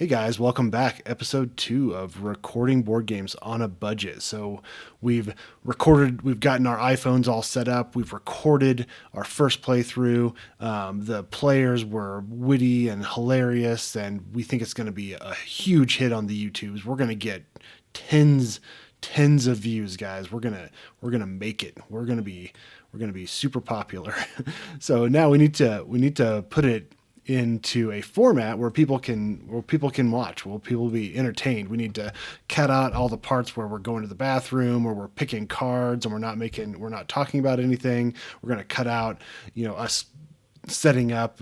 Hey guys, welcome back. Episode 2 of recording board games on a budget. So we've gotten our iPhones all set up. We've recorded our first playthrough. The players were witty and hilarious, and we think it's going to be a huge hit on the YouTubes. We're going to get tens of views, guys. We're gonna make it. We're gonna be super popular. So now we need to put it into a format where people can watch, where people will be entertained. We need to cut out all the parts where we're going to the bathroom, or we're picking cards, and we're not talking about anything. We're going to cut out, us setting up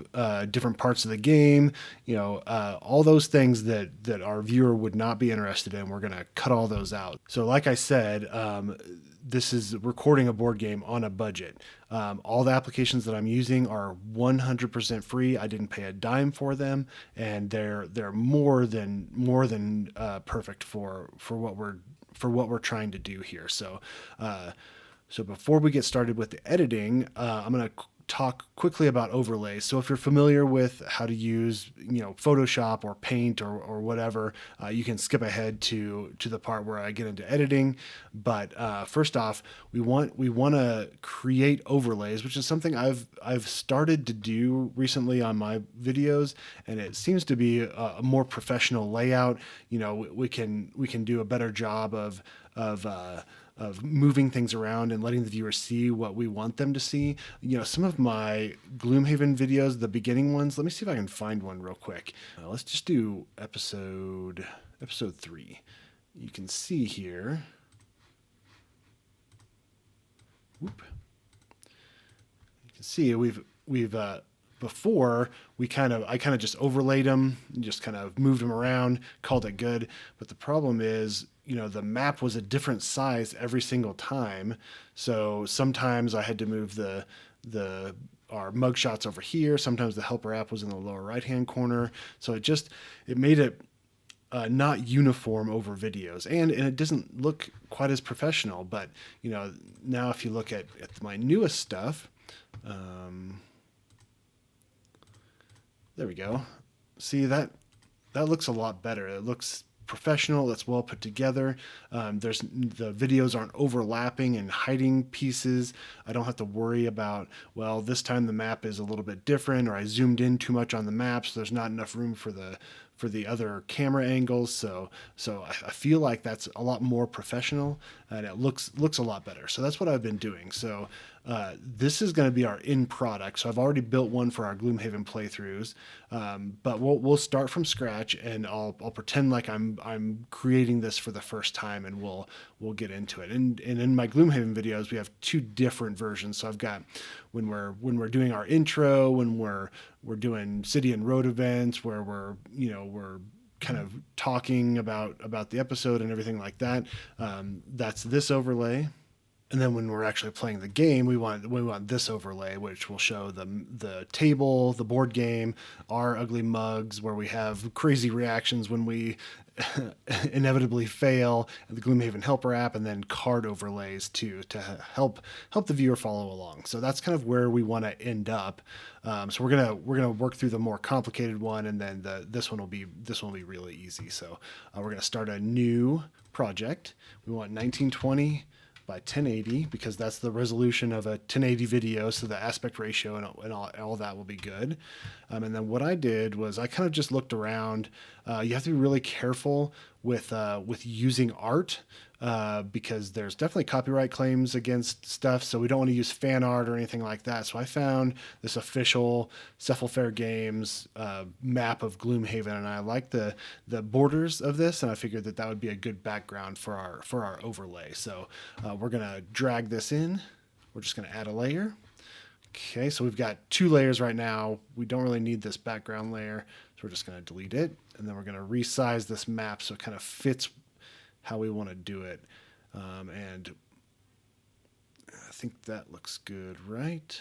different parts of the game, all those things that our viewer would not be interested in. We're going to cut all those out. So like I said, this is recording a board game on a budget. All the applications that I'm using are 100% free. I didn't pay a dime for them, and they're more than perfect for what we're trying to do here. So before we get started with the editing, I'm going to talk quickly about overlays. So if you're familiar with how to use, Photoshop or Paint or whatever, you can skip ahead to the part where I get into editing. But first off, we want to create overlays, which is something I've started to do recently on my videos, and it seems to be a more professional layout. We can do a better job of moving things around and letting the viewer see what we want them to see. Some of my Gloomhaven videos, the beginning ones, let me see if I can find one real quick. Let's just do episode 3. You can see here. Whoop. You can see we've before I kind of just overlaid them, just kind of moved them around, called it good. But the problem is, the map was a different size every single time. So sometimes I had to move our mugshots over here. Sometimes the helper app was in the lower right hand corner. So it made it not uniform over videos, and it doesn't look quite as professional. But now if you look at my newest stuff. There we go. See, that looks a lot better. It looks professional. It's well put together. The videos aren't overlapping and hiding pieces. I don't have to worry about, well, this time the map is a little bit different, or I zoomed in too much on the map, so there's not enough room for the other camera angles. So I feel like that's a lot more professional, and it looks a lot better. So that's what I've been doing. So this is going to be our end product. So I've already built one for our Gloomhaven playthroughs, but we'll start from scratch, and I'll pretend like I'm creating this for the first time, and we'll get into it. And in my Gloomhaven videos, we have 2 different versions. So I've got when we're doing our intro, when we're doing city and road events, where we're kind of talking about the episode and everything like that. That's this overlay. And then when we're actually playing the game, we want this overlay, which will show the table, the board game, our ugly mugs, where we have crazy reactions when we inevitably fail, the Gloomhaven helper app, and then card overlays to help the viewer follow along. So that's kind of where we want to end up. So we're gonna work through the more complicated one, and then this one will be really easy. So we're gonna start a new project. We want 1920 by 1080, because that's the resolution of a 1080 video, so the aspect ratio and all that will be good. And then what I did was I kind of just looked around. You have to be really careful with using art, because there's definitely copyright claims against stuff, so we don't want to use fan art or anything like that. So I found this official Cephal Games map of Gloomhaven, and I like the borders of this, and I figured that would be a good background for our overlay. So we're gonna drag this in. We're just gonna add a layer. Okay, so we've got 2 layers right now. We don't really need this background layer, so we're just going to delete it. And then we're going to resize this map so it kind of fits how we want to do it. And I think that looks good, right?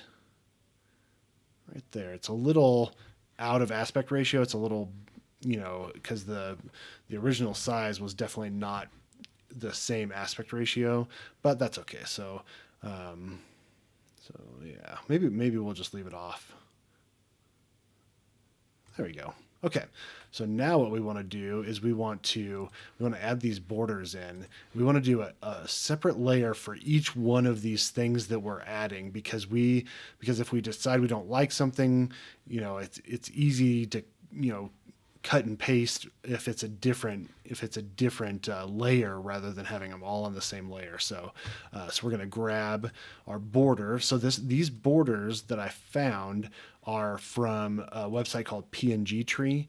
Right there. It's a little out of aspect ratio. It's a little, because the original size was definitely not the same aspect ratio, but that's okay. So yeah, maybe we'll just leave it off. There we go. Okay, so now what we want to do is we want to add these borders in. We want to do a separate layer for each one of these things that we're adding because if we decide we don't like something, it's easy to cut and paste if it's a different layer rather than having them all on the same layer. So we're going to grab our border. So these borders that I found are from a website called PNG Tree.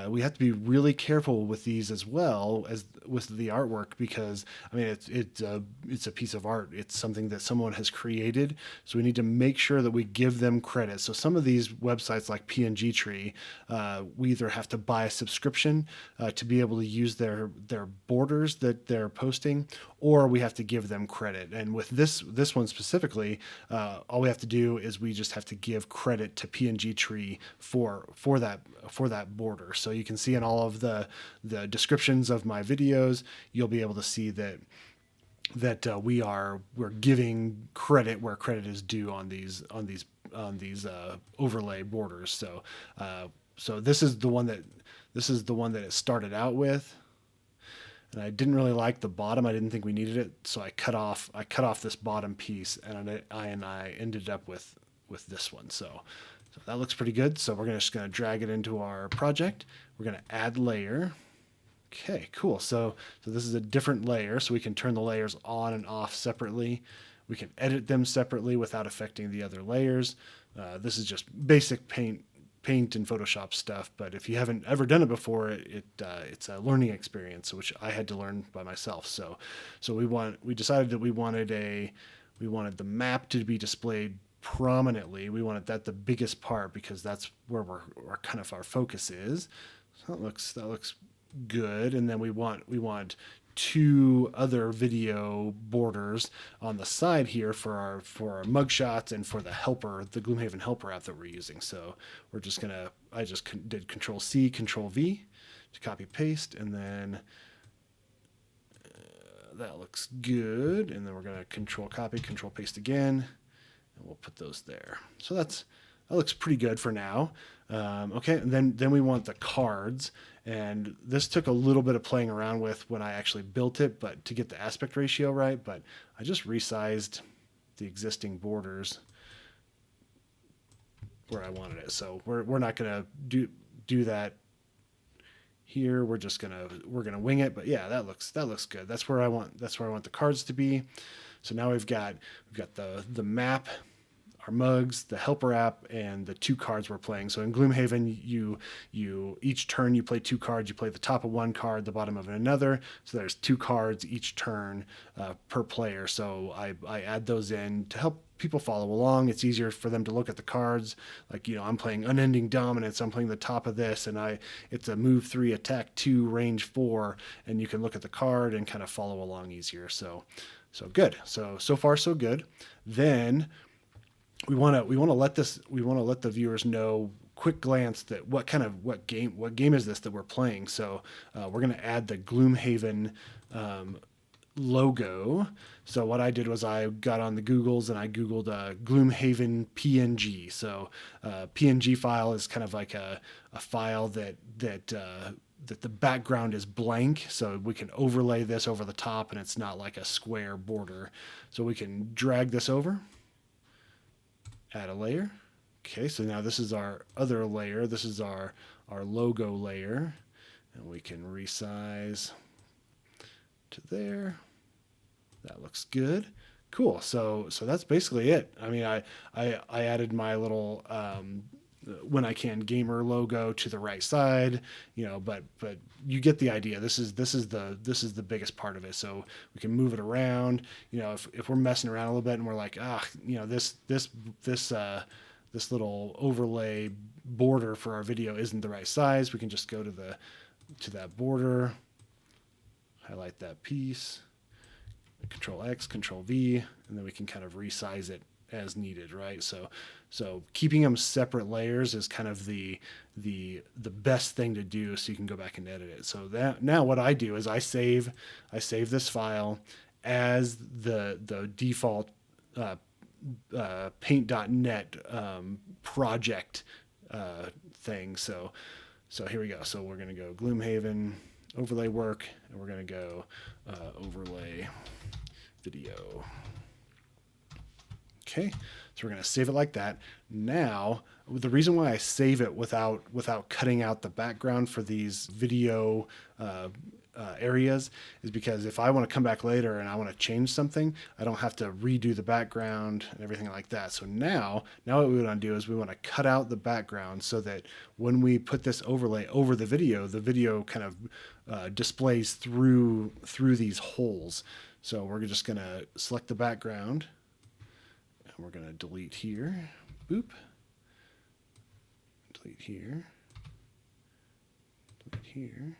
We have to be really careful with these as well as with the artwork because I mean it's a piece of art. It's something that someone has created, so we need to make sure that we give them credit. So some of these websites like PNG Tree, we either have to buy a subscription to be able to use their borders that they're posting, or we have to give them credit. And with this one specifically, all we have to do is we just have to give credit to PNG Tree for that border. So you can see in all of the descriptions of my videos, you'll be able to see that we're giving credit where credit is due on these overlay borders. So this is the one that it started out with, and I didn't really like the bottom. I didn't think we needed it, so I cut off this bottom piece, and I ended up with this one. So that looks pretty good. So we're just going to drag it into our project. We're going to add layer. Okay, cool. So this is a different layer, so we can turn the layers on and off separately. We can edit them separately without affecting the other layers. This is just basic paint and Photoshop stuff, but if you haven't ever done it before, it's a learning experience, which I had to learn by myself. So we decided that we wanted the map to be displayed prominently. We wanted that the biggest part because that's where our kind of our focus is. So that looks good. And then we want two other video borders on the side here for our mug shots and for the Gloomhaven helper app that we're using. So I just did Control C, Control V to copy paste, and then that looks good. And then we're gonna Control copy, Control paste again. And we'll put those there. So that looks pretty good for now. Okay, and then we want the cards, and this took a little bit of playing around with when I actually built it, but to get the aspect ratio right. But I just resized the existing borders where I wanted it. So we're not gonna do that here. We're gonna wing it. But yeah, that looks good. That's where I want the cards to be. So now we've got the map, our mugs, the helper app, and the two cards we're playing. So in Gloomhaven, you each turn you play two cards. You play the top of one card, the bottom of another. So there's two cards each turn per player. So I add those in to help people follow along. It's easier for them to look at the cards. Like, I'm playing Unending Dominance. I'm playing the top of this, and it's a move 3, attack 2, range 4, and you can look at the card and kind of follow along easier. So good. So far so good. Then we want to let the viewers know quick glance that what game is this that we're playing. So we're going to add the Gloomhaven logo. So what I did was I got on the Googles and I Googled Gloomhaven PNG. So PNG file is kind of like a file that the background is blank, so we can overlay this over the top and it's not like a square border. So we can drag this over, add a layer. Okay, so now this is our other layer. This is our logo layer, and we can resize to there. That looks good. Cool. So that's basically it. I mean, I added my little When I Can gamer logo to the right side, but you get the idea. This is the biggest part of it. So we can move it around. If we're messing around a little bit and we're like, this little overlay border for our video isn't the right size, we can just go to that border, highlight that piece, Control X, Control V, and then we can kind of resize it as needed, right? So keeping them separate layers is kind of the best thing to do, so you can go back and edit it. So that now what I do is I save this file as the default paint.net project thing. So So here we go. So we're going to go Gloomhaven, overlay work, and we're going to go overlay video. Okay, so we're going to save it like that. Now, the reason why I save it without cutting out the background for these video areas is because if I want to come back later and I want to change something, I don't have to redo the background and everything like that. So now what we want to do is we want to cut out the background so that when we put this overlay over the video kind of displays through these holes. So we're just going to select the background and we're going to delete here. Boop. Delete here. Delete here.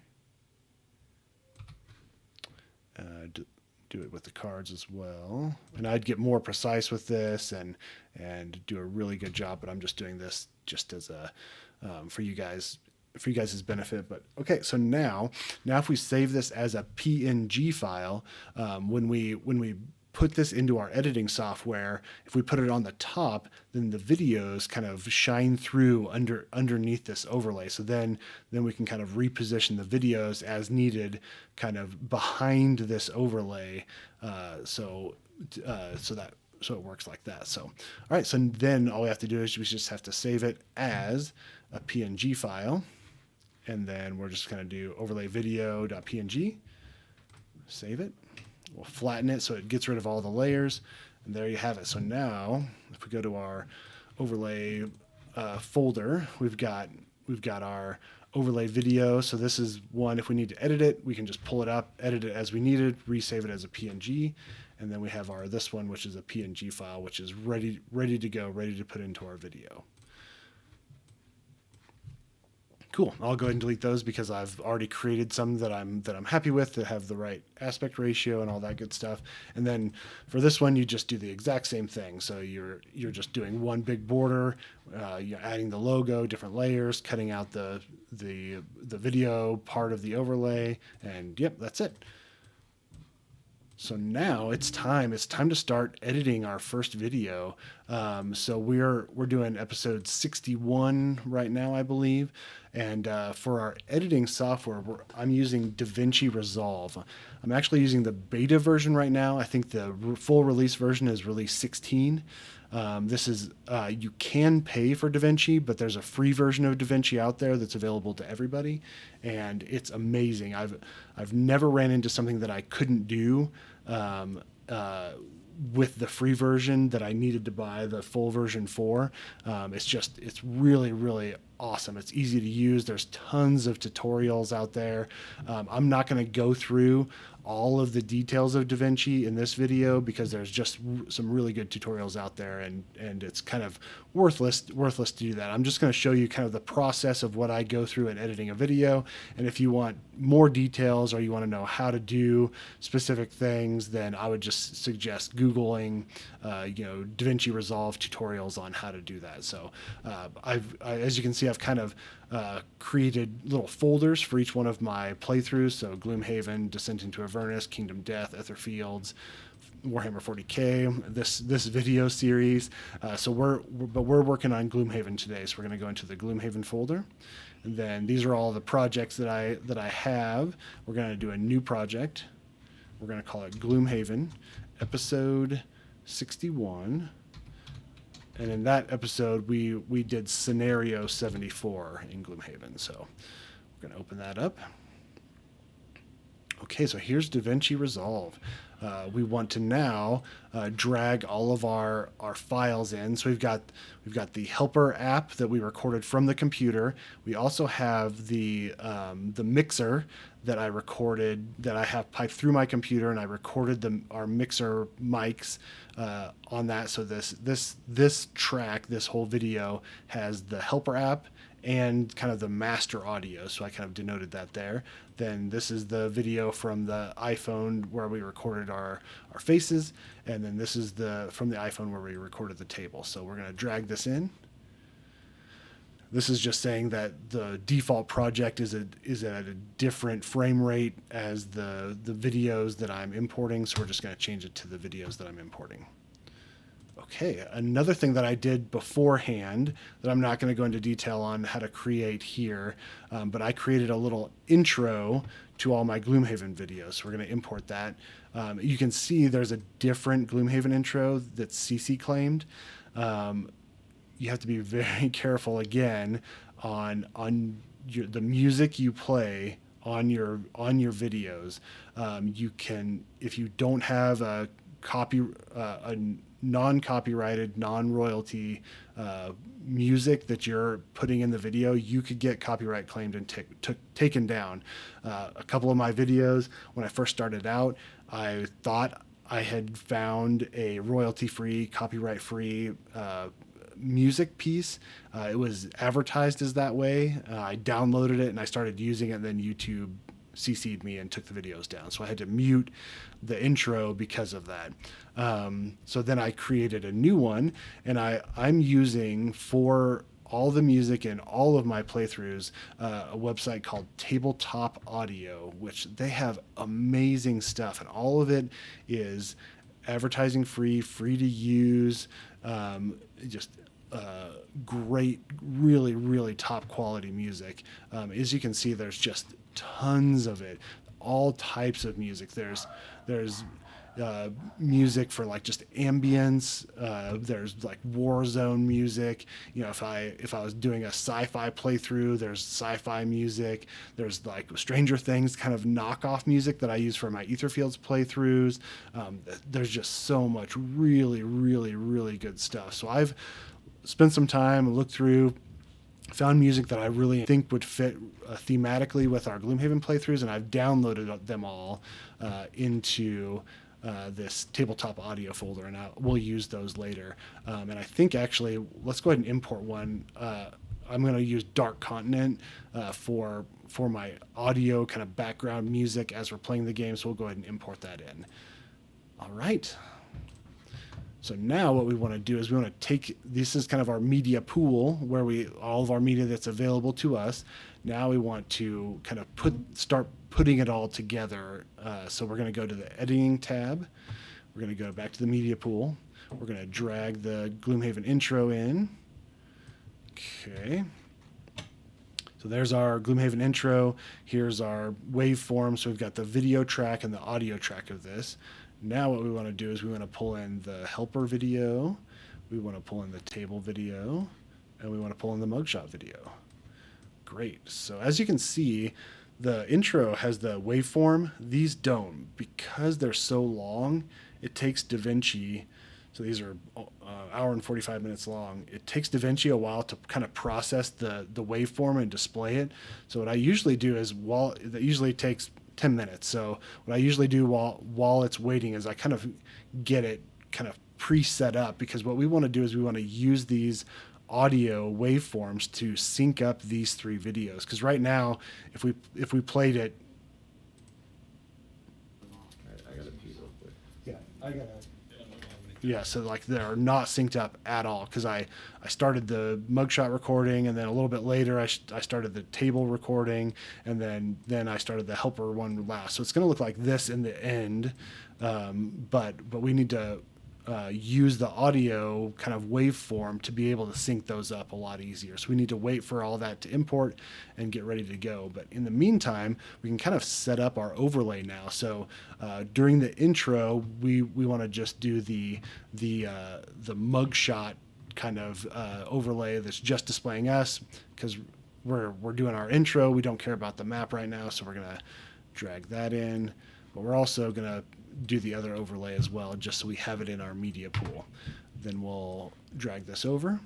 Do it with the cards as well. And I'd get more precise with this and do a really good job, but I'm just doing this just as a for you guys' benefit. But okay, so now if we save this as a PNG file, when we put this into our editing software, if we put it on the top, then the videos kind of shine through underneath this overlay. So then we can kind of reposition the videos as needed, kind of behind this overlay. So it works like that. So, all right. So then all we have to do is we just have to save it as a PNG file. And then we're just going to do overlay video.png, save it. We'll flatten it so it gets rid of all the layers, and there you have it. So now, if we go to our overlay folder, we've got our overlay video. So this is one. If we need to edit it, we can just pull it up, edit it as we need it, resave it as a PNG, and then we have this one, which is a PNG file, which is ready to go, ready to put into our video. Cool. I'll go ahead and delete those because I've already created some that I'm happy with that have the right aspect ratio and all that good stuff. And then for this one, you just do the exact same thing. So you're just doing one big border, you're adding the logo, different layers, cutting out the video part of the overlay, and yep, that's it. So now it's time to start editing our first video. So we're doing episode 61 right now, I believe. And for our editing software, I'm using Davinci Resolve. I'm actually using the beta version right now. I think the full release version is release 16. This is you can pay for Davinci, but there's a free version of Davinci out there that's available to everybody, and it's amazing. I've never ran into something that I couldn't do with the free version that I needed to buy the full version for. It's really, really awesome. It's easy to use. There's tons of tutorials out there. I'm not going to go through all of the details of Davinci in this video because there's just some really good tutorials out there, and it's kind of worthless to do that. I'm just going to show you kind of the process of what I go through in editing a video. And if you want more details or you want to know how to do specific things, then I would just suggest Googling, Davinci Resolve tutorials on how to do that. So as you can see, I've kind of created little folders for each one of my playthroughs. So Gloomhaven, Descent into Avernus, Kingdom Death, Etherfields, Warhammer 40K, this video series. So we're working on Gloomhaven today. So we're going to go into the Gloomhaven folder, and then these are all the projects that I have. We're going to do a new project. We're going to call it Gloomhaven, episode 61. And in that episode, we did scenario 74 in Gloomhaven. So we're going to open that up. Okay, so here's Davinci Resolve. We want to now drag all of our files in. So we've got the helper app that we recorded from the computer. We also have the mixer that I recorded, that I have piped through my computer, and I recorded our mixer mics on that. So this track, this whole video, has the helper app and kind of the master audio. So I kind of denoted that there. Then this is the video from the iPhone where we recorded our faces. And then this is from the iPhone where we recorded the table. So we're going to drag this in. This is just saying that the default project is at a different frame rate as the videos that I'm importing. So we're just going to change it to the videos that I'm importing. Okay, another thing that I did beforehand that I'm not going to go into detail on how to create here, but I created a little intro to all my Gloomhaven videos. So we're going to import that. You can see there's a different Gloomhaven intro that's CC claimed. You have to be very careful again on the music you play on your videos. You can, if you don't have a non-copyrighted, non-royalty music that you're putting in the video, you could get copyright claimed and taken down. A couple of my videos, when I first started out, I thought I had found a royalty-free, copyright-free music piece. It was advertised as that way. I downloaded it and I started using it, and then YouTube CC'd me and took the videos down. So I had to mute the intro because of that. So then I created a new one, and I'm using for all the music in all of my playthroughs a website called Tabletop Audio, which they have amazing stuff, and all of it is advertising free, free to use, just great, really, really top quality music. As you can see, there's just tons of it, all types of music. There's music for like just ambience. There's like war zone music. You know, if I was doing a sci-fi playthrough, there's sci-fi music. There's like Stranger Things kind of knockoff music that I use for my Etherfields playthroughs. There's just so much really, really, really good stuff. So I've spent some time and looked through, found music that I really think would fit thematically with our Gloomhaven playthroughs, and I've downloaded them all into this tabletop audio folder, and we'll use those later. And I think actually, let's go ahead and import one. I'm going to use Dark Continent for my audio kind of background music as we're playing the game, so we'll go ahead and import that in. All right. So now what we want to do is we want to take, this is kind of our media pool where all of our media that's available to us. Now we want to kind of start putting it all together. So we're going to go to the editing tab. We're going to go back to the media pool. We're going to drag the Gloomhaven intro in. Okay. So there's our Gloomhaven intro. Here's our waveform. So we've got the video track and the audio track of this. Now what we want to do is we want to pull in the helper video, we want to pull in the table video, and we want to pull in the mugshot video. Great. So as you can see, the intro has the waveform. These don't. Because they're so long, it takes Davinci, so these are hour and 45 minutes long. It takes Davinci a while to kind of process the waveform and display it. So what I usually do is, that usually takes 10 minutes. So what I usually do while it's waiting is I kind of get it kind of pre-set up, because what we want to do is we want to use these audio waveforms to sync up these three videos. Because right now, if we played it, I gotta pee real quick. yeah, I gotta. Yeah, so like they're not synced up at all, because I started the mugshot recording, and then a little bit later I started the table recording, and then I started the helper one last. So it's going to look like this in the end, but we need to use the audio kind of waveform to be able to sync those up a lot easier. So we need to wait for all that to import and get ready to go. But in the meantime, we can kind of set up our overlay now. So during the intro, we want to just do the mugshot kind of overlay that's just displaying us, because we're doing our intro. We don't care about the map right now, so we're gonna drag that in. But we're also gonna do the other overlay as well, just so we have it in our media pool. Then we'll drag this over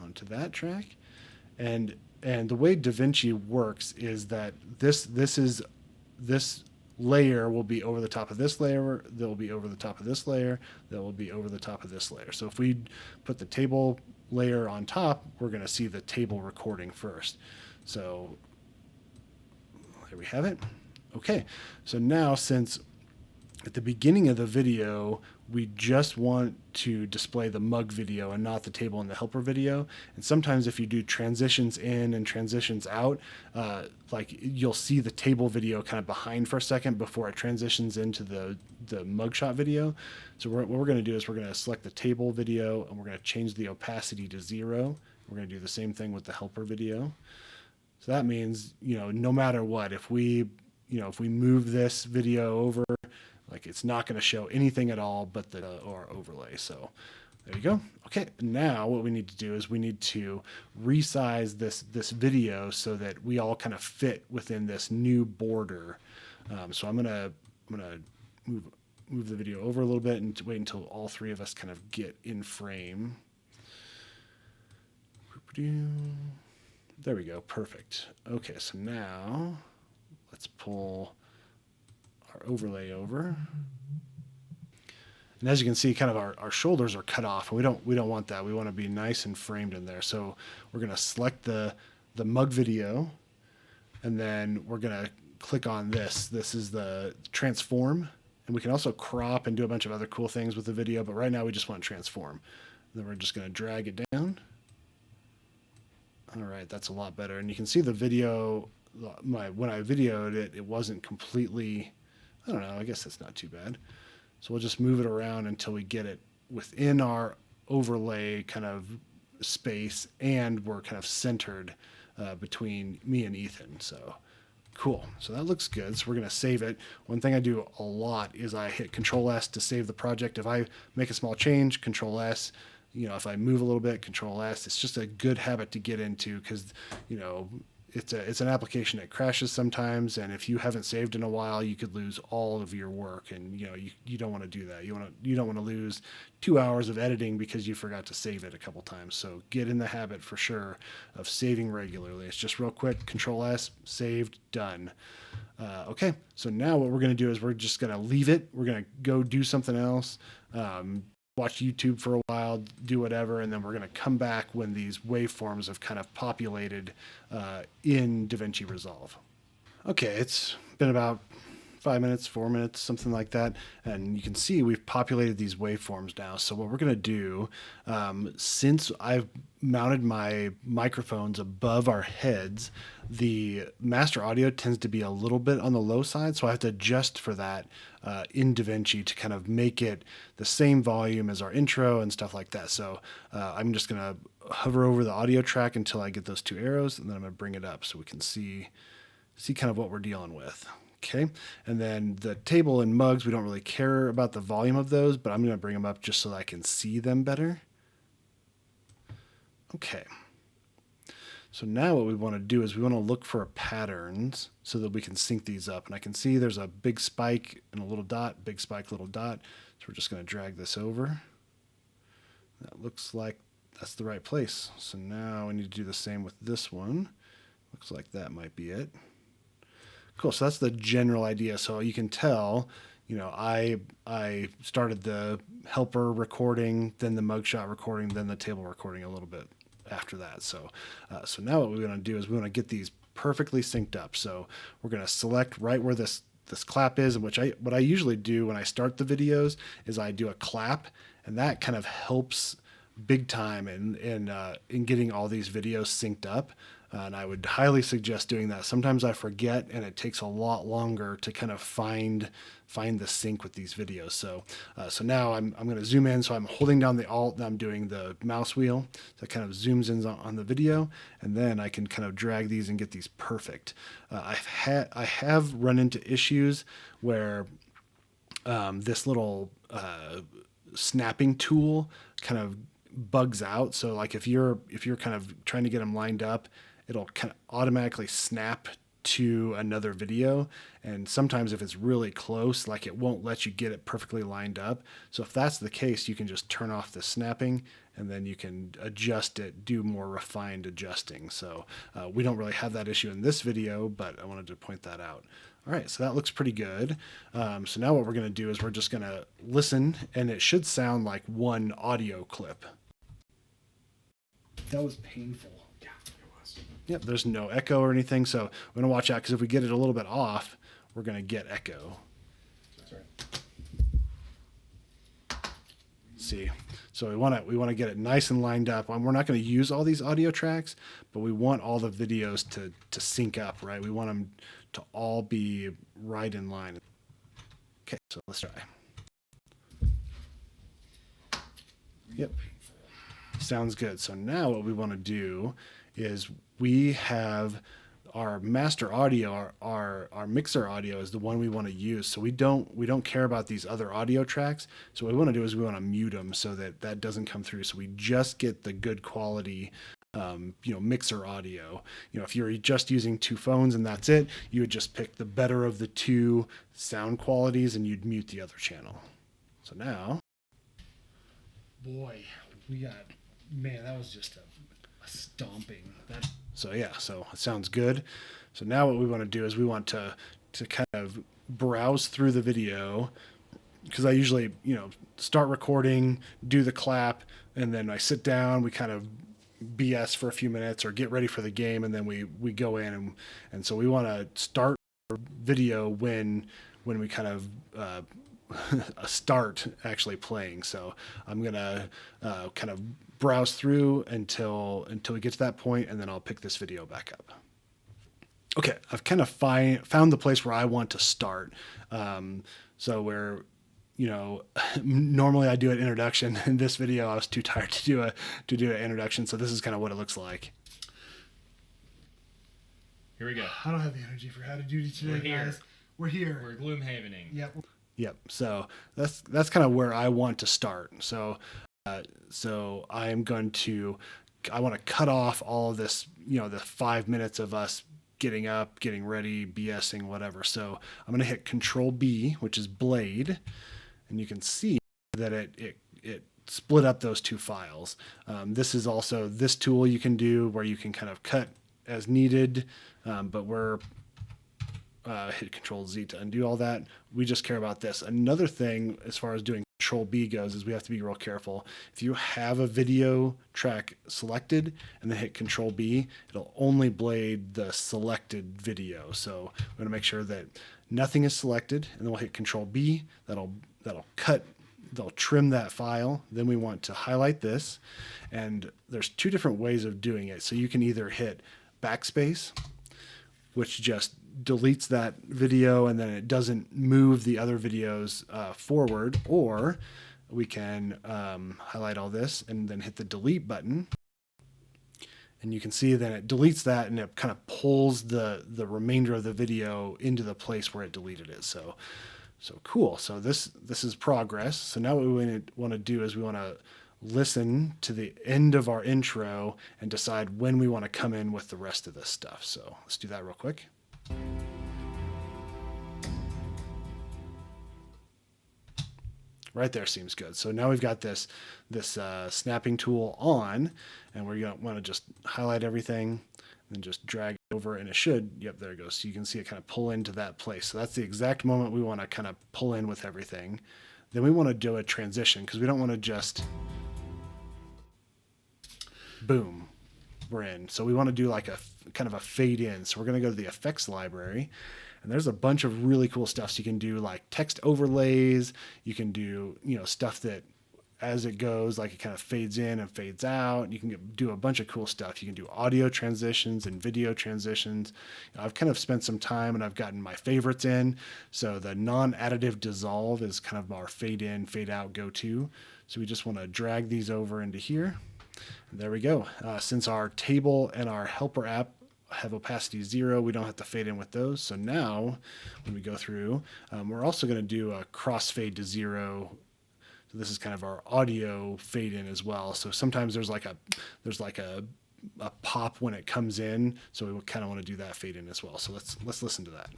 onto that track, and the way Davinci works is that this layer will be over the top of this layer, that will be over the top of this layer, that will be over the top of this layer. So if we put the table layer on top, we're going to see the table recording first. So there we have it. Okay, so now since at the beginning of the video, we just want to display the mug video and not the table and the helper video. And sometimes if you do transitions in and transitions out, like you'll see the table video kind of behind for a second before it transitions into the mugshot video. So what we're going to do is we're going to select the table video and we're going to change the opacity to 0. We're going to do the same thing with the helper video. So that means, no matter what, if we move this video over, like it's not going to show anything at all but the or overlay. So there you go. Okay, now what we need to do is we need to resize this video so that we all kind of fit within this new border. So I'm gonna move the video over a little bit and wait until all three of us kind of get in frame. There we go. Perfect. Okay, so now let's pull our overlay over. And as you can see, kind of our shoulders are cut off, and we don't want that. We want to be nice and framed in there. So we're going to select the mug video, and then we're going to click on this. This is the transform, and we can also crop and do a bunch of other cool things with the video, but right now we just want to transform. And then we're just going to drag it down. All right, that's a lot better. And you can see the video, when I videoed it, it wasn't completely, I don't know, I guess that's not too bad. So we'll just move it around until we get it within our overlay kind of space, and we're kind of centered between me and Ethan. So cool. So that looks good. So we're going to save it. One thing I do a lot is I hit Control S to save the project. If I make a small change, Control S. If I move a little bit, Control S. It's just a good habit to get into because, it's an application that crashes sometimes, and if you haven't saved in a while, you could lose all of your work, and you don't want to do that. You don't want to lose 2 hours of editing because you forgot to save it a couple times. So get in the habit for sure of saving regularly. It's just real quick, Control S, saved, done. Okay, so now what we're going to do is we're just going to leave it. We're going to go do something else. Watch YouTube for a while, do whatever, and then we're going to come back when these waveforms have kind of populated in Davinci Resolve. Okay, it's been about 5 minutes, 4 minutes, something like that, and you can see we've populated these waveforms now. So what we're going to do, since I've mounted my microphones above our heads, the master audio tends to be a little bit on the low side, so I have to adjust for that in Davinci to kind of make it the same volume as our intro and stuff like that. So I'm just going to hover over the audio track until I get those 2 arrows, and then I'm going to bring it up so we can see kind of what we're dealing with. Okay, and then the table and mugs, we don't really care about the volume of those, but I'm going to bring them up just so that I can see them better. Okay, so now what we want to do is we want to look for patterns so that we can sync these up. And I can see there's a big spike and a little dot, big spike, little dot. So we're just going to drag this over. That looks like that's the right place. So now we need to do the same with this one. Looks like that might be it. Cool. So that's the general idea. So you can tell, I started the helper recording, then the mugshot recording, then the table recording a little bit after that. So now what we're going to do is we want to get these perfectly synced up. So we're going to select right where this clap is, and what I usually do when I start the videos is I do a clap, and that kind of helps big time in getting all these videos synced up. And I would highly suggest doing that. Sometimes I forget, and it takes a lot longer to kind of find the sync with these videos. So now I'm going to zoom in. So I'm holding down the Alt, and I'm doing the mouse wheel. So it kind of zooms in on the video, and then I can kind of drag these and get these perfect. I have run into issues where this little snapping tool kind of bugs out. So like if you're kind of trying to get them lined up, it'll kind of automatically snap to another video. And sometimes if it's really close, like it won't let you get it perfectly lined up. So if that's the case, you can just turn off the snapping, and then you can adjust it, do more refined adjusting. So we don't really have that issue in this video, but I wanted to point that out. All right, so that looks pretty good. So now what we're going to do is we're just going to listen, and it should sound like one audio clip. That was painful. Yeah, it was. Yep, there's no echo or anything, so we're going to watch out, because if we get it a little bit off, we're going to get echo. Sorry. See, so we want to get it nice and lined up. We're not going to use all these audio tracks, but we want all the videos to sync up, right? We want them to all be right in line. Okay, so let's try. Yep. Sounds good. So now what we want to do is we have our master audio, our mixer audio is the one we want to use. So we don't care about these other audio tracks. So what we want to do is we want to mute them so that that doesn't come through. So we just get the good quality, mixer audio. If you're just using two phones and that's it, you would just pick the better of the two sound qualities and you'd mute the other channel. So now, boy, that was just a stomping. So yeah, so it sounds good. So now what we want to do is we want to kind of browse through the video, because I usually, start recording, do the clap, and then I sit down, we kind of BS for a few minutes or get ready for the game, and then we go in and so we want to start our video when we kind of start actually playing. So I'm gonna kind of browse through until we get to that point, and then I'll pick this video back up. Okay, I've kind of found the place where I want to start. So where, normally I do an introduction. In this video, I was too tired to do an introduction. So this is kind of what it looks like. Here we go. I don't have the energy for How to Duty today, guys. We're here. We're Gloomhavening. Yep. So that's kind of where I want to start. So I want to cut off all of this, the 5 minutes of us getting up, getting ready, BSing, whatever. So I'm going to hit Control B, which is Blade, and you can see that it split up those two files. This is also this tool you can do where you can kind of cut as needed, but we're hit Control Z to undo all that. We just care about this. Another thing as far as doing Control B goes is we have to be real careful. If you have a video track selected and then hit Control B, it'll only blade the selected video. So we're gonna make sure that nothing is selected, and then we'll hit Control B. That'll trim that file. Then we want to highlight this, and there's two different ways of doing it. So you can either hit backspace, which just deletes that video and then it doesn't move the other videos forward, or we can highlight all this and then hit the delete button, and you can see that it deletes that and it kind of pulls the remainder of the video into the place where it deleted it. So cool. So this is progress. So now what we want to do is we want to listen to the end of our intro and decide when we want to come in with the rest of this stuff. So let's do that real quick. Right there seems good. So now we've got this snapping tool on, and we're going to want to just highlight everything and just drag it over, and it should, yep, there it goes. So you can see it kind of pull into that place. So that's the exact moment we want to kind of pull in with everything. Then we want to do a transition, because we don't want to just boom, we're in. So we want to do like a kind of a fade in. So we're going to go to the effects library, and there's a bunch of really cool stuff. So you can do like text overlays. You can do, stuff that as it goes, like it kind of fades in and fades out. You can do a bunch of cool stuff. You can do audio transitions and video transitions. I've kind of spent some time and I've gotten my favorites in. So the non-additive dissolve is kind of our fade in, fade out go-to. So we just want to drag these over into here. And there we go. Since our table and our helper app have opacity 0, we don't have to fade in with those. So now when we go through, we're also going to do a crossfade to 0. So this is kind of our audio fade in as well. So sometimes there's like a pop when it comes in. So we kind of want to do that fade in as well. So let's listen to that.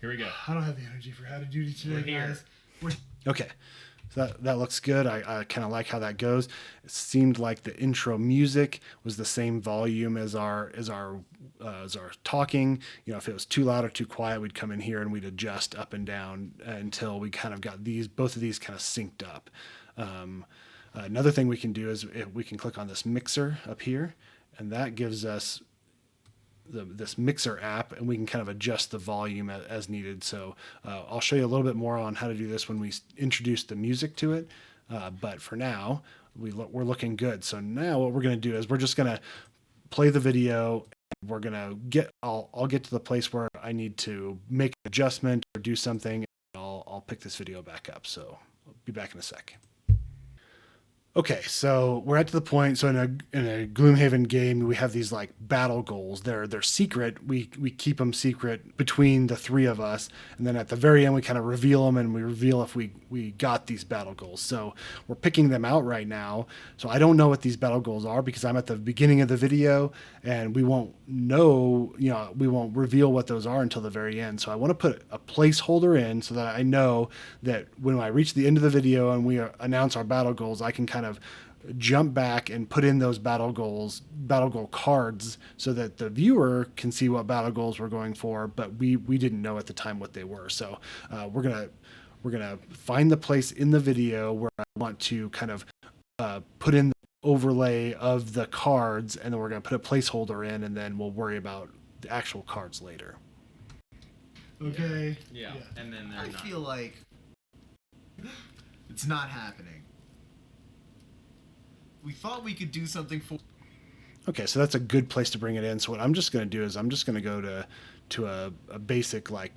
Here we go. I don't have the energy for How to Duty today, We're here. guys. Okay. So that looks good. I kind of like how that goes. It seemed like the intro music was the same volume as our talking. If it was too loud or too quiet, we'd come in here and we'd adjust up and down until we kind of got both of these kind of synced up. Another thing we can do is we can click on this mixer up here, and that gives us this mixer app, and we can kind of adjust the volume as needed. So I'll show you a little bit more on how to do this when we introduce the music to it. But for now, we're looking good. So now what we're going to do is we're just going to play the video. And we're going to I'll get to the place where I need to make an adjustment or do something. And I'll pick this video back up. So I'll be back in a sec. Okay, so we're at the point. So in a Gloomhaven game, we have these like battle goals. They're secret. We keep them secret between the three of us, and then at the very end, we kind of reveal them, and we reveal if we got these battle goals. So we're picking them out right now. So I don't know what these battle goals are because I'm at the beginning of the video, and we won't know. We won't reveal what those are until the very end. So I want to put a placeholder in so that I know that when I reach the end of the video and we announce our battle goals, I can kind of jump back and put in those battle goal cards so that the viewer can see what battle goals we're going for, but we didn't know at the time what they were. So we're gonna find the place in the video where I want to kind of put in the overlay of the cards, and then we're gonna put a placeholder in, and then we'll worry about the actual cards later. Okay. Yeah. And then I feel like it's not happening. We thought we could do something for. Okay, so that's a good place to bring it in. So what I'm just going to do is I'm just going to go to a basic like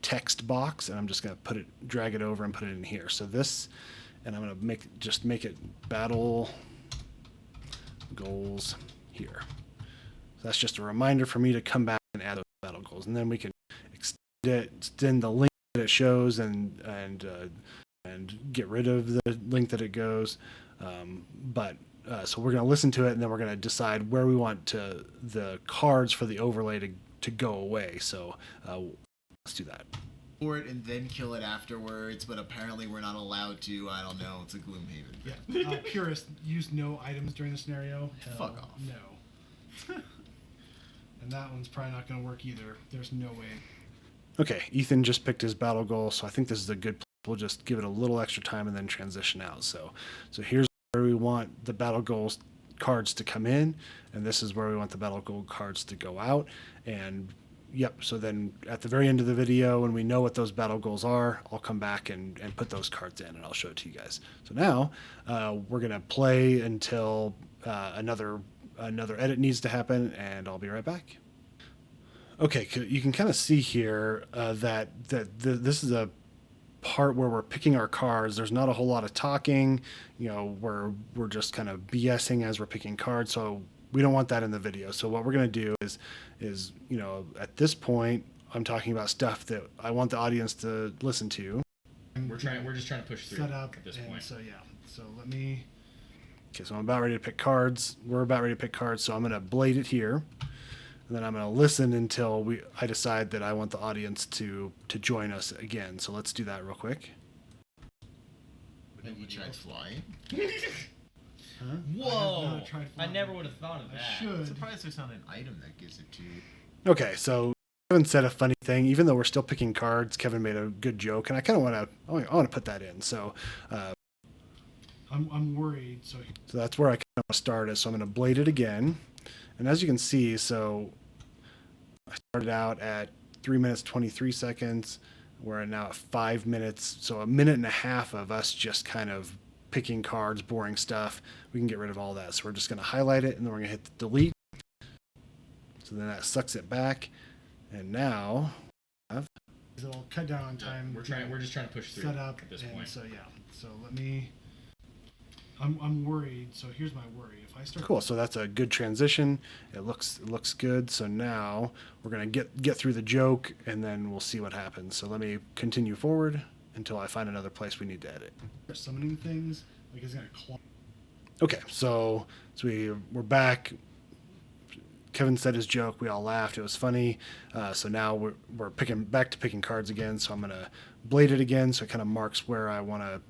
text box, and I'm just going to drag it over and put it in here. So this, and I'm going to make it battle goals here. So that's just a reminder for me to come back and add those battle goals, and then we can extend the link that it shows and get rid of the link that it goes. So we're going to listen to it, and then we're going to decide where we want the cards for the overlay to go away. So let's do that. For it and then kill it afterwards, but apparently we're not allowed to. I don't know. It's a Gloomhaven. Yeah. Purist, use no items during the scenario. Hell, Fuck off. No. And that one's probably not going to work either. There's no way. Okay, Ethan just picked his battle goal, so I think this is a good place. We'll just give it a little extra time and then transition out. So here's where we want the battle goals cards to come in, and this is where we want the battle goal cards to go out. And yep, so then at the very end of the video, when we know what those battle goals are, I'll come back and put those cards in, and I'll show it to you guys. So now we're going to play until another edit needs to happen, and I'll be right back. Okay, you can kind of see here that this is a part where we're picking our cards. There's not a whole lot of talking, we're just kind of BSing as we're picking cards. So we don't want that in the video. So what we're going to do is at this point, I'm talking about stuff that I want the audience to listen to. We're just trying to push through Set up at this and point. So yeah. So let me. Okay, so I'm about ready to pick cards. We're about ready to pick cards. So I'm going to blade it here. And then I'm going to listen until I decide that I want the audience to join us again. So let's do that real quick. Have you tried flying? Huh? Whoa! I have not tried I flying. never would have thought of I that. I'm should. surprised there's not an item that gives it to you. Okay, so Kevin said a funny thing. Even though we're still picking cards, Kevin made a good joke, and I kind of want to put that in. So I'm worried. So that's where I kind of started. So I'm going to blade it again. And as you can see, so I started out at 3 minutes, 23 seconds. We're now at 5 minutes. So a minute and a half of us just kind of picking cards, boring stuff. We can get rid of all that. So we're just going to highlight it, and then we're going to hit the delete. So then that sucks it back. And now it'll cut down on time. We're just trying to push through Set up at this and point. so yeah. So let me. I'm worried. So here's my worry. If I start. cool. So that's a good transition. It looks good. So now we're going to get through the joke, and then we'll see what happens. So let me continue forward until I find another place we need to edit. Summoning things like it's gonna claw. Okay, so we're back. Kevin said his joke. We all laughed. It was funny. So now we're back to picking cards again. So I'm gonna blade it again, so it kind of marks where I want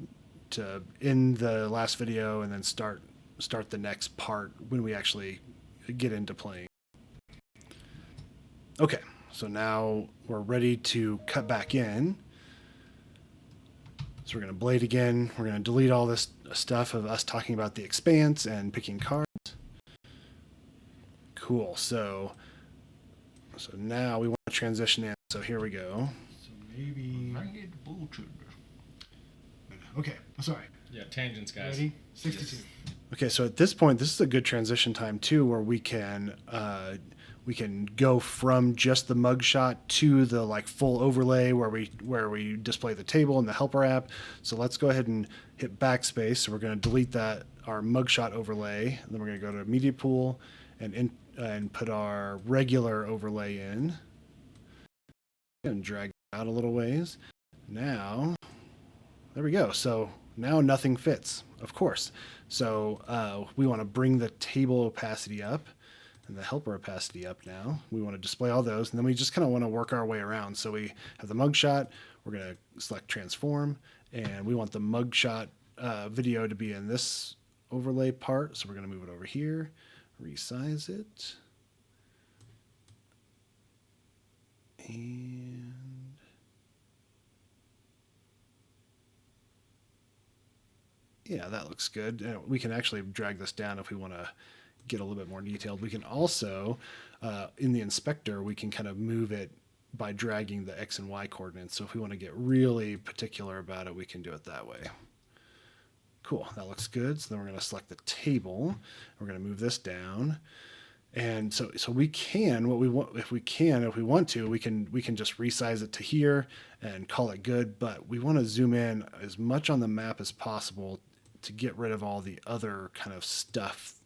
to end the last video, and then start the next part when we actually get into playing. Okay, so now we're ready to cut back in. So we're going to blade again. We're going to delete all this stuff of us talking about the expanse and picking cards. Cool. So So now we want to transition in. So here we go. So maybe. Okay, sorry. Yeah, tangents, guys. Ready? 62. Yes. Okay, so at this point, this is a good transition time too, where we can go from just the mugshot to the like full overlay where we display the table in the helper app. So let's go ahead and hit backspace. So we're going to delete our mugshot overlay, and then we're going to go to media pool and put our regular overlay in, and drag it out a little ways. Now, there we go. So now nothing fits, of course. So we want to bring the table opacity up and the helper opacity up now. We want to display all those, and then we just kind of want to work our way around. So we have the mugshot. We're going to select transform, and we want the mugshot video to be in this overlay part. So we're going to move it over here, resize it, and yeah, that looks good. And we can actually drag this down if we want to get a little bit more detailed. We can also, in the inspector, we can kind of move it by dragging the X and Y coordinates. So if we want to get really particular about it, we can do it that way. Cool, that looks good. So then we're going to select the table. We're going to move this down. And so we can, what we want, if we want to, we can just resize it to here and call it good. But we want to zoom in as much on the map as possible to get rid of all the other kind of stuff,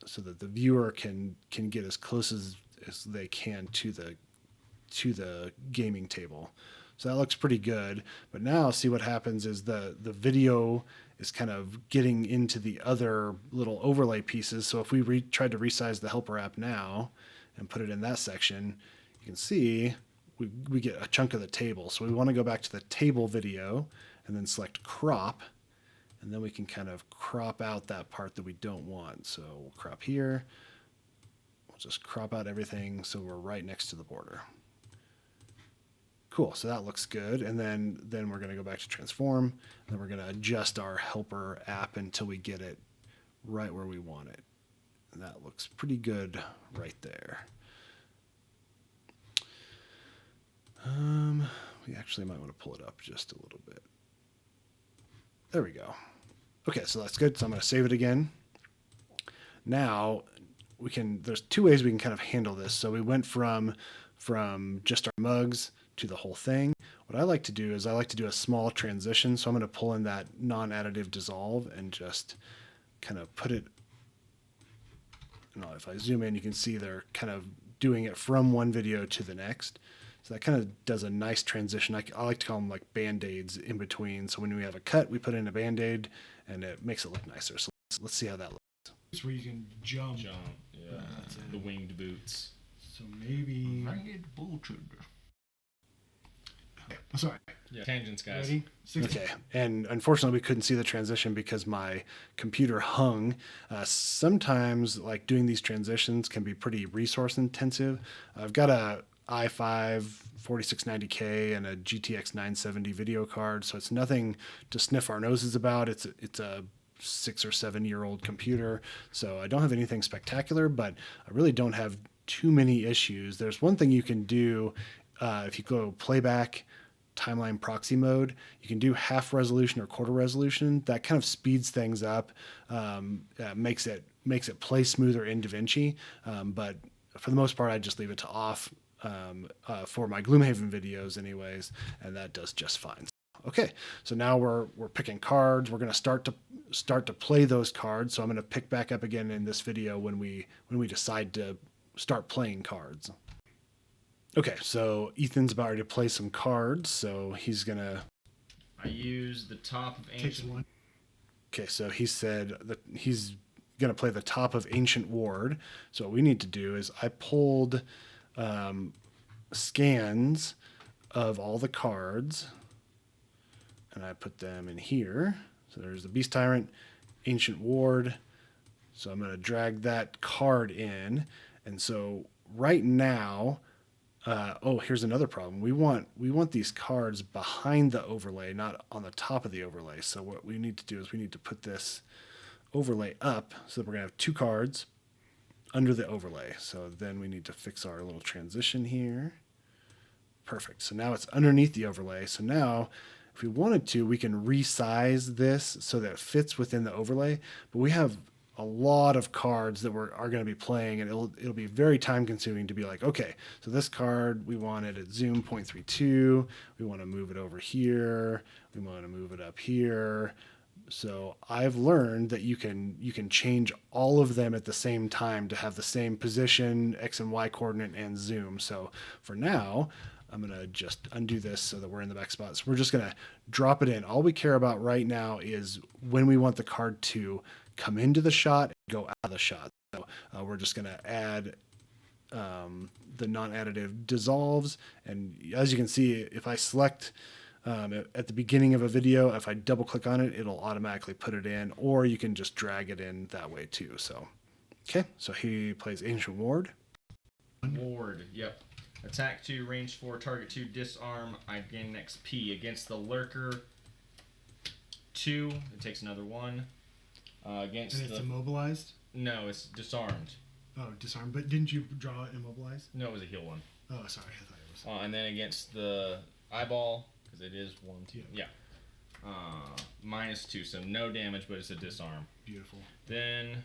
so that the viewer can get as close as they can to the gaming table. So that looks pretty good. But now see what happens is the video is kind of getting into the other little overlay pieces. So if we tried to resize the helper app now and put it in that section, you can see we get a chunk of the table. So we want to go back to the table video and then select crop. And then we can kind of crop out that part that we don't want. So we'll crop here. We'll just crop out everything so we're right next to the border. Cool, so that looks good. And then we're going to go back to transform. And then we're going to adjust our helper app until we get it right where we want it. And that looks pretty good right there. We actually might want to pull it up just a little bit. There we go. Okay, so that's good. So I'm going to save it again. Now there's two ways we can kind of handle this. So we went from just our mugs to the whole thing. What I like to do is I like to do a small transition. So I'm going to pull in that non-additive dissolve and just kind of put it, if I zoom in, you can see they're kind of doing it from one video to the next. So that kind of does a nice transition. I like to call them like Band-Aids in between. So when we have a cut, we put in a Band-Aid and it makes it look nicer. So let's see how that looks. It's where you can jump. Yeah. The winged boots. So maybe. Okay, sorry. Yeah, tangents, guys. Ready? 60. Okay, and unfortunately we couldn't see the transition because my computer hung. Sometimes like doing these transitions can be pretty resource intensive. I've got a i5 4690K and a GTX 970 video card, so it's nothing to sniff our noses about. It's a 6 or 7 year old computer, so I don't have anything spectacular, but I really don't have too many issues. There's one thing you can do if you go playback timeline proxy mode. You can do half resolution or quarter resolution. That kind of speeds things up, makes it play smoother in Davinci. But for the most part, I just leave it to off for my Gloomhaven videos, anyways, and that does just fine. Okay, so now we're picking cards. We're going to start to play those cards. So I'm going to pick back up again in this video when we decide to start playing cards. Okay, so Ethan's about ready to play some cards, so he's gonna. I use the top of Takes ancient. one. Okay, so he said that he's gonna play the top of Ancient Ward. So what we need to do is I pulled scans of all the cards, and I put them in here. So there's the Beast Tyrant, Ancient Ward. So I'm gonna drag that card in, and so right now. Here's another problem. We want these cards behind the overlay, not on the top of the overlay. So what we need to do is we need to put this overlay up so that we're going to have two cards under the overlay. So then we need to fix our little transition here. Perfect. So now it's underneath the overlay. So now if we wanted to, we can resize this so that it fits within the overlay. But we have a lot of cards that are going to be playing, and it'll be very time consuming to be like, okay, so this card we want it at zoom 0.32. We want to move it over here. We want to move it up here. So I've learned that you can change all of them at the same time to have the same position, X and Y coordinate, and zoom. So for now, I'm going to just undo this so that we're in the back spot. So we're just going to drop it in. All we care about right now is when we want the card to come into the shot and go out of the shot. So we're just going to add the non-additive dissolves. And as you can see, if I select at the beginning of a video, if I double click on it, it'll automatically put it in, or you can just drag it in that way too. So, okay, so he plays Ancient Ward. Ward, yep. Attack 2, range 4, target 2, disarm. I gain an XP against the lurker. 2, it takes another 1. Against And it's the immobilized? no, it's disarmed. Oh, disarm. But didn't you draw immobilized? No, it was a heal 1. Oh, sorry. I thought it was. And then against the eyeball, because it is 1, 2, Yeah. -2, so no damage, but it's a disarm. Beautiful. Then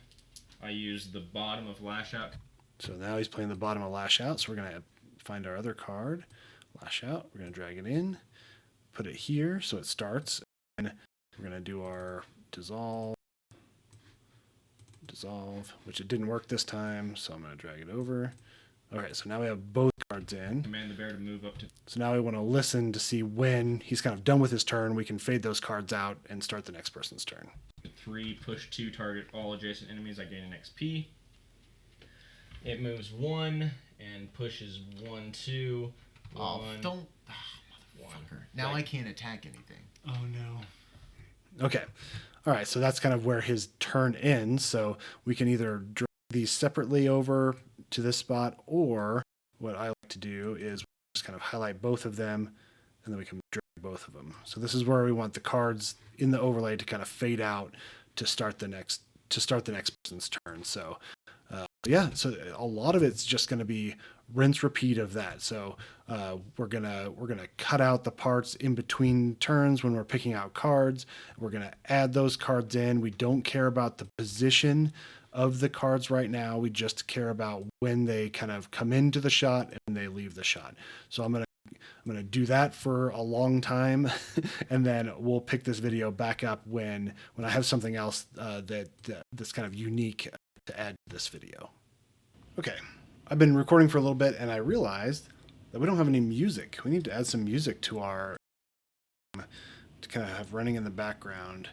I use the bottom of lash out. So now he's playing the bottom of Lash Out. So we're going to find our other card, Lash Out. We're going to drag it in, put it here so it starts. And we're going to do our dissolve, which it didn't work this time. So I'm going to drag it over. Okay, so now we have both cards in. Command the bear to move up to So now we want to listen to see when he's kind of done with his turn. We can fade those cards out and start the next person's turn. 3, push 2, target all adjacent enemies. I gain an XP. It moves 1 and pushes 1, 2. Oh, 1, don't. Oh, one. motherfucker. Now I can't attack anything. Oh, no. Okay. All right, so that's kind of where his turn ends. So we can either drag these separately over to this spot, or what I like to do is just kind of highlight both of them, and then we can drag both of them. So this is where we want the cards in the overlay to kind of fade out to start the next person's turn. So yeah, so a lot of it's just going to be rinse repeat of that. So we're gonna cut out the parts in between turns when we're picking out cards. We're gonna add those cards in. We don't care about the position of the cards right now. We just care about when they kind of come into the shot and they leave the shot. So I'm gonna do that for a long time, and then we'll pick this video back up when I have something else that's kind of unique to add to this video. Okay, I've been recording for a little bit, and I realized that we don't have any music. We need to add some music to our to kind of have running in the background.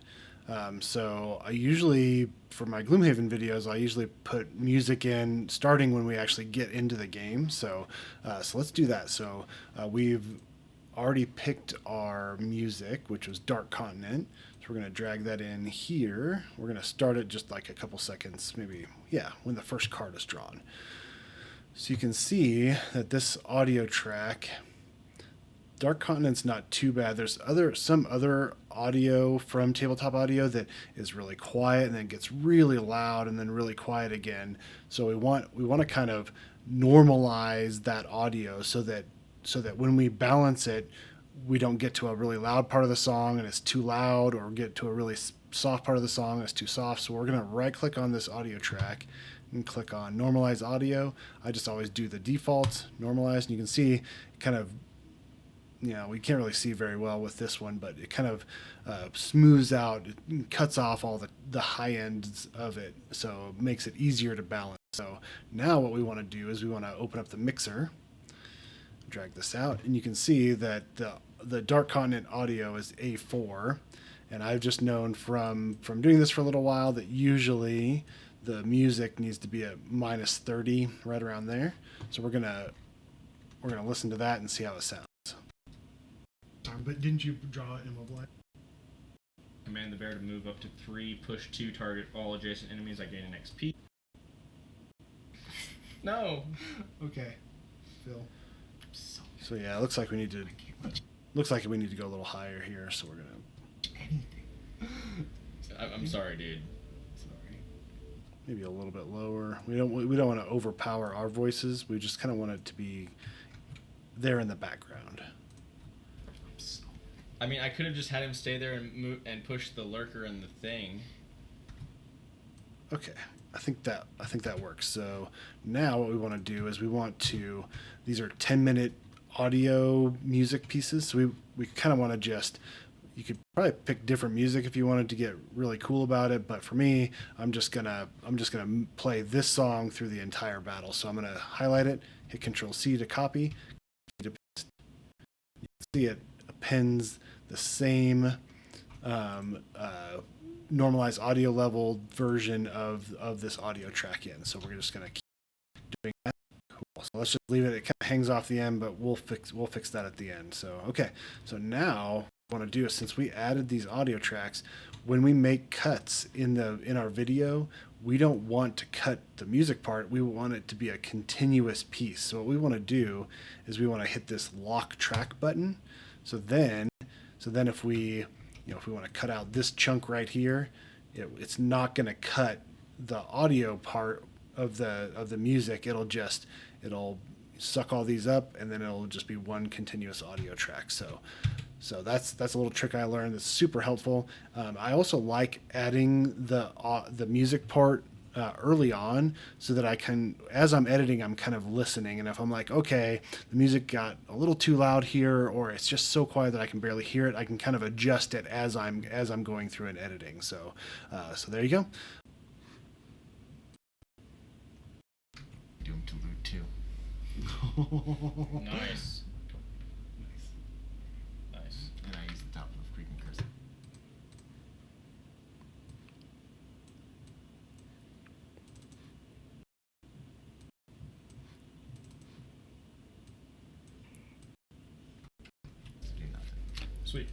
So I usually, for my Gloomhaven videos, I usually put music in starting when we actually get into the game. So let's do that. So we've already picked our music, which was Dark Continent. So we're going to drag that in here. We're going to start it just like a couple seconds, maybe, yeah, when the first card is drawn. So you can see that this audio track, Dark Continent's not too bad. There's some other audio from Tabletop Audio that is really quiet and then gets really loud and then really quiet again. So we want to kind of normalize that audio so that when we balance it, we don't get to a really loud part of the song and it's too loud, or get to a really soft part of the song and it's too soft. So we're going to right click on this audio track and click on Normalize Audio. I just always do the default normalize, and you can see kind of, you know, we can't really see very well with this one, but it kind of smooths out, it cuts off all the high ends of it, so it makes it easier to balance. So now what we want to do is we want to open up the mixer, drag this out, and you can see that the Dark Continent audio is A4, and I've just known from doing this for a little while that usually the music needs to be at -30, right around there. So we're gonna listen to that and see how it sounds. Sorry, but didn't you draw immobilized? Command the bear to move up to 3, push 2, target all adjacent enemies. I gain an XP. No. Okay. Phil. So yeah, it looks like we need to go a little higher here. So we're gonna. I'm sorry, dude. Sorry. maybe a little bit lower. We don't want to overpower our voices. We just kind of want it to be there in the background. I mean, I could have just had him stay there and push the lurker and the thing. Okay, I think that works. So now what we want to do is these are 10-minute audio music pieces. So we kind of want to just, you could probably pick different music if you wanted to get really cool about it, but for me, I'm just gonna play this song through the entire battle. So I'm gonna highlight it, hit Control C to copy. You can see it appends the same normalized audio level version of this audio track in. So we're just gonna keep doing that. Cool. So let's just leave it. It kind of hangs off the end, but we'll fix that at the end. So okay. So now what I want to do is, since we added these audio tracks, when we make cuts in our video, we don't want to cut the music part. We want it to be a continuous piece. So what we want to do is we want to hit this lock track button. So then if we want to cut out this chunk right here, it's not going to cut the audio part of the music. It'll suck all these up, and then it'll just be one continuous audio track. So that's a little trick I learned that's super helpful. I also like adding the music part early on, so that I can, as I'm editing, I'm kind of listening, and if I'm like, okay, the music got a little too loud here, or it's just so quiet that I can barely hear it, I can kind of adjust it as I'm going through and editing. So there you go. Doom to loot 2. Nice. Nice. And I use the top of Creeping Cursor. Do nothing. Sweet.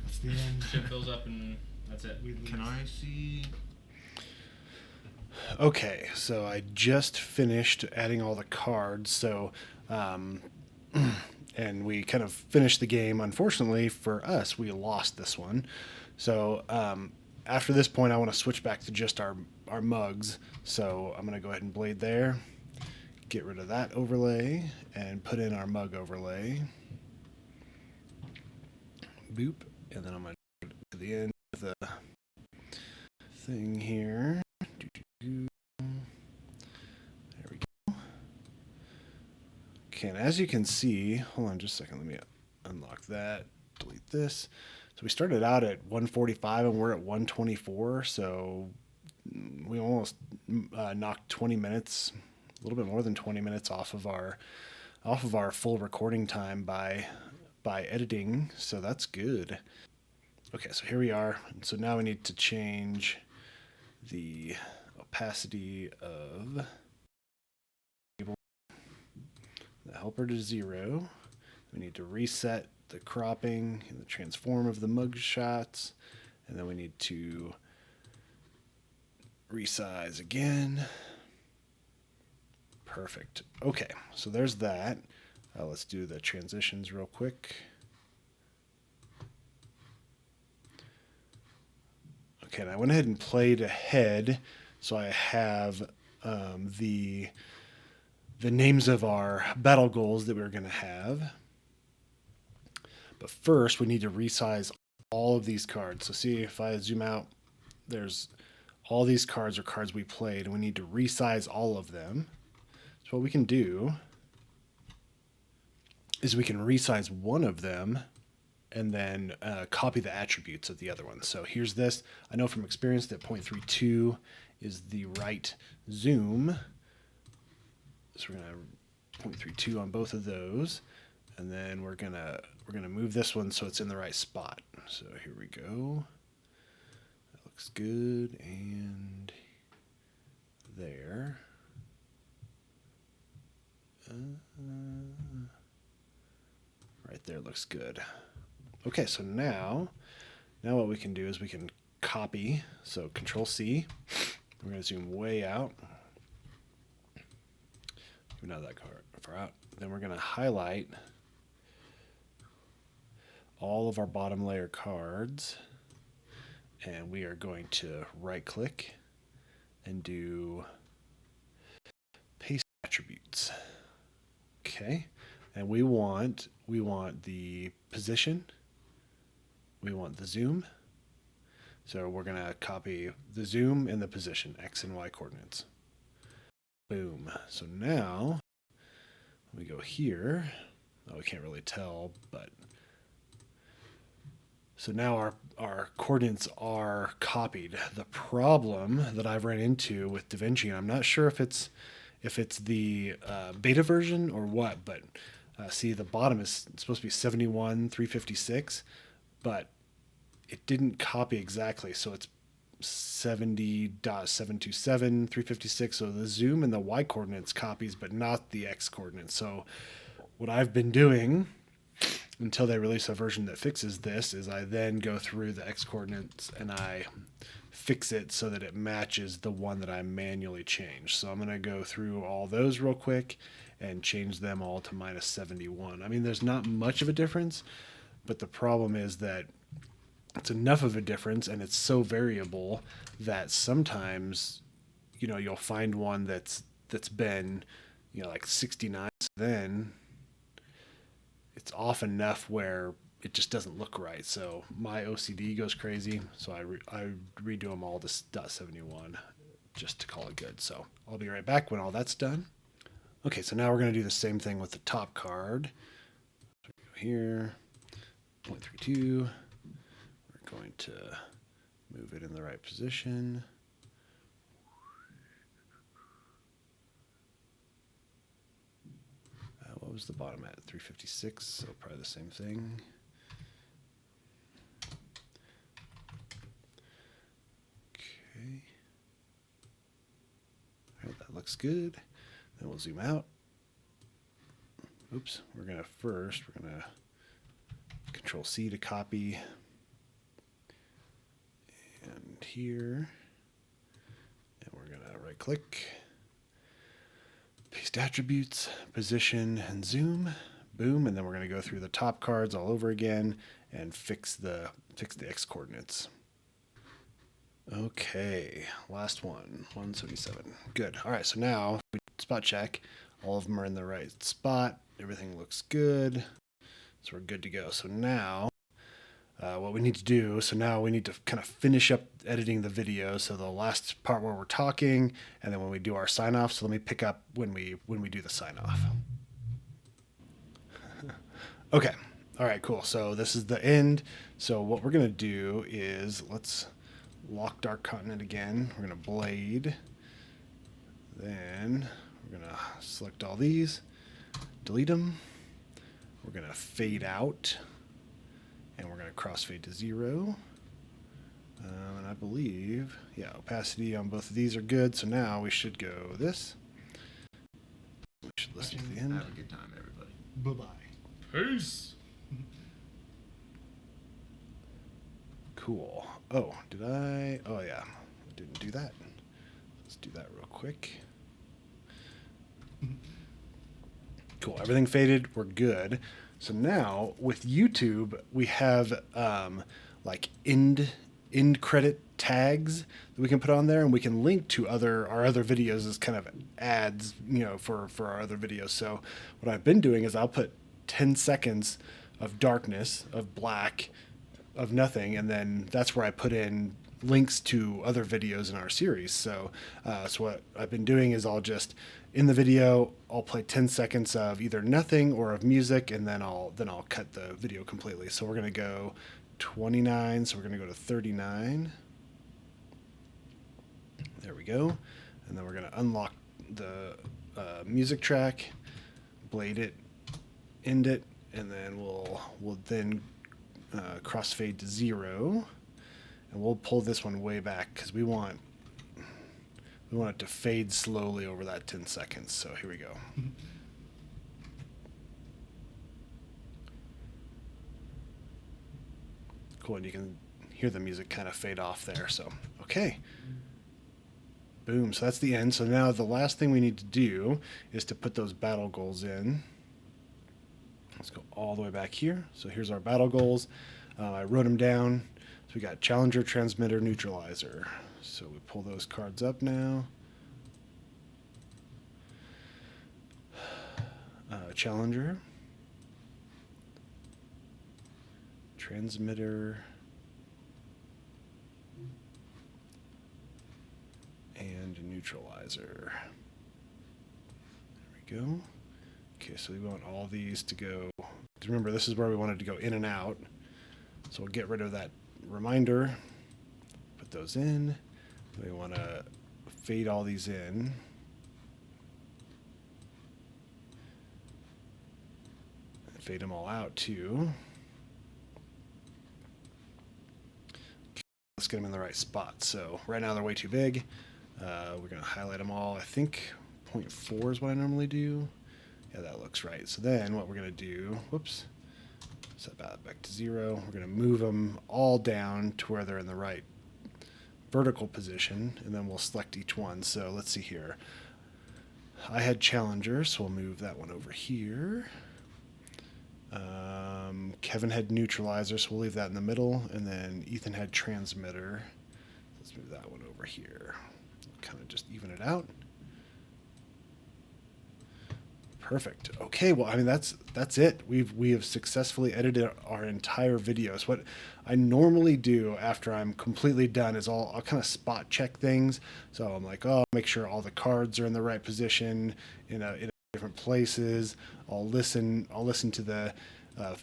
That's the end. Ship fills up and that's it. We lose. Can I see? Okay, so I just finished adding all the cards. So, and we kind of finished the game. Unfortunately for us, we lost this one. So after this point, I want to switch back to just our mugs. So I'm going to go ahead and blade there, get rid of that overlay, and put in our mug overlay. Boop. And then I'm going to go to the end of the thing here. There we go. Okay, and as you can see, hold on just a second, let me unlock that, delete this. So we started out at 145 and we're at 124, so we almost knocked 20 minutes, a little bit more than 20 minutes off of our full recording time by editing, so that's good. Okay, so here we are. So now we need to change the opacity of the helper to 0. We need to reset the cropping and the transform of the mug shots, and then we need to resize again. Perfect. Okay, so there's that. Let's do the transitions real quick. Okay, and I went ahead and played ahead, so I have the names of our battle goals that we're going to have. But first, we need to resize all of these cards. So see, if I zoom out, there's all these cards are cards we played, and we need to resize all of them. So what we can do is we can resize one of them and then copy the attributes of the other one. So here's this. I know from experience that 0.32 is the right zoom. So we're gonna 0.32 on both of those, and then we're gonna move this one so it's in the right spot. So here we go. That looks good, and there. Right there looks good. Okay, so now what we can do is we can copy. So Control C. We're going to zoom way out. Not that far out. Then we're going to highlight all of our bottom layer cards, and we are going to right click and do paste attributes. Okay, and we want the position, we want the zoom. So we're gonna copy the zoom and the position, X and Y coordinates. Boom. So now we go here. Oh, we can't really tell, but so now our coordinates are copied. The problem that I've run into with Davinci, and I'm not sure if it's the beta version or what, but see, the bottom is supposed to be 71 356, but it didn't copy exactly, so it's 70.727 356. So the zoom and the Y coordinates copies, but not the X coordinates. So what I've been doing until they release a version that fixes this is I then go through the X coordinates and I fix it so that it matches the one that I manually changed. So I'm going to go through all those real quick and change them all to -71. I mean, there's not much of a difference, but the problem is that it's enough of a difference and it's so variable that sometimes, you'll find one that's been, like 69. Then it's off enough where it just doesn't look right. So my OCD goes crazy. So I redo them all to .71 just to call it good. So I'll be right back when all that's done. Okay, so now we're going to do the same thing with the top card. So we go here, 0.32. We're going to move it in the right position. What was the bottom at? 356, so probably the same thing. Okay. All right, that looks good. Then we'll zoom out. Oops, we're going to Control C to copy. And here. And we're going to right click. Paste attributes, position, and zoom. Boom, and then we're going to go through the top cards all over again and fix the X coordinates. Okay, last one, 177. Good. All right, so now we spot check. All of them are in the right spot. Everything looks good. So we're good to go. So now what we need to do, we need to kind of finish up editing the video. So the last part where we're talking, and then when we do our sign off. So let me pick up when we do the sign off. Okay. All right, cool. So this is the end. So what we're going to do is let's lock Dark Continent again. We're going to blade. Then we're going to select all these, delete them. We're going to fade out. And we're going to crossfade to 0. And I believe, yeah, opacity on both of these are good. So now we should go this. We should listen to the end. Have a good time, everybody. Bye-bye. Peace. Cool. Oh, did I? Oh, yeah. I didn't do that. Let's do that real quick. Cool. Everything faded. We're good. So now with YouTube, we have like end credit tags that we can put on there, and we can link to our other videos as kind of ads, for our other videos. So what I've been doing is I'll put 10 seconds of darkness, of black, of nothing, and then that's where I put in links to other videos in our series. So what I've been doing is I'll just, in the video, I'll play 10 seconds of either nothing or of music, and then I'll cut the video completely. So we're going to go 29, so we're going to go to 39. There we go. And then we're going to unlock the music track, blade it, end it, and then we'll then crossfade to 0. And we'll pull this one way back because we want it to fade slowly over that 10 seconds. So here we go. Cool, and you can hear the music kind of fade off there. So, okay. Boom, so that's the end. So now the last thing we need to do is to put those battle goals in. Let's go all the way back here. So here's our battle goals. I wrote them down. So we got Challenger, Transmitter, Neutralizer. So we pull those cards up now. Challenger, Transmitter, and Neutralizer. There we go. Okay, so we want all these to go. Remember, this is where we wanted to go in and out. So we'll get rid of that reminder. Put those in. We want to fade all these in. Fade them all out too. Let's get them in the right spot. So right now they're way too big. We're going to highlight them all. I think 0.4 is what I normally do. Yeah, that looks right. So then what we're going to do, whoops, set that back to 0. We're going to move them all down to where they're in the right vertical position, and then we'll select each one. So let's see here. I had Challenger, so we'll move that one over here. Kevin had Neutralizer, so we'll leave that in the middle, and then Ethan had Transmitter. Let's move that one over here. Kind of just even it out. Perfect. Okay, well, I mean that's it. We have successfully edited our entire videos. What I normally do after I'm completely done is I'll kind of spot check things. So I'm like, oh, make sure all the cards are in the right position in different places. I'll listen to the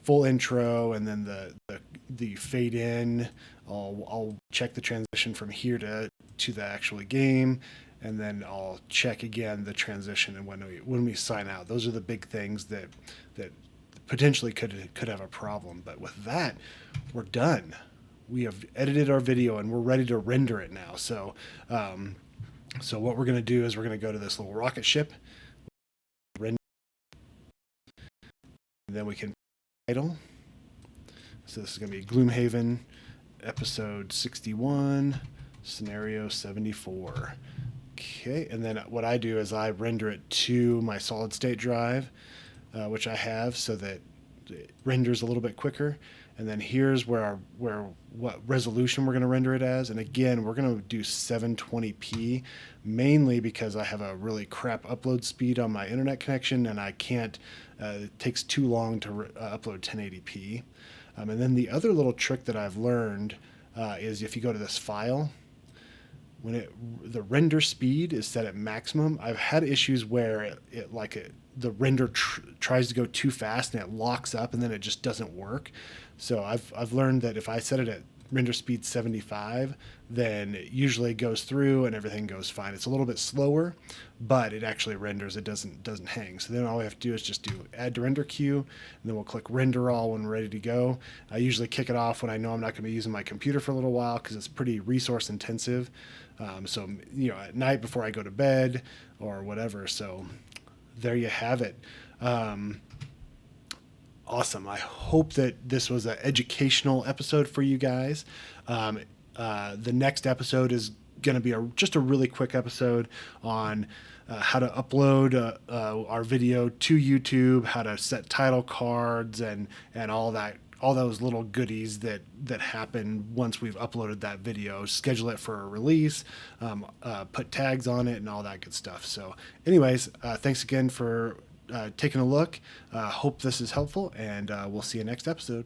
full intro and then the fade in. I'll check the transition from here to the actual game, and then I'll check again the transition and when we sign out. Those are the big things that potentially could have a problem. But with that, we're done. We have edited our video and we're ready to render it now. So so what we're going to do is we're going to go to this little rocket ship, render, and then we can title. So this is going to be Gloomhaven, episode 61, scenario 74. Okay, and then what I do is I render it to my solid state drive, which I have, so that it renders a little bit quicker. And then here's what resolution we're going to render it as. And again, we're going to do 720p, mainly because I have a really crap upload speed on my internet connection, and I can't. It takes too long to upload 1080p. And then the other little trick that I've learned is if you go to this file, when the render speed is set at maximum, I've had issues where the render tries to go too fast and it locks up and then it just doesn't work. So I've learned that if I set it at render speed 75, then it usually goes through and everything goes fine. It's a little bit slower, but it actually renders. It doesn't hang. So then all we have to do is just do add to render queue, and then we'll click render all when we're ready to go. I usually kick it off when I know I'm not going to be using my computer for a little while because it's pretty resource intensive. So at night before I go to bed or whatever. So there you have it. Awesome. I hope that this was an educational episode for you guys. The next episode is going to be just a really quick episode on how to upload our video to YouTube, how to set title cards, and all that, all those little goodies that happen once we've uploaded that video. Schedule it for a release, put tags on it, and all that good stuff. So, anyways, thanks again for taking a look. Hope this is helpful, and we'll see you next episode.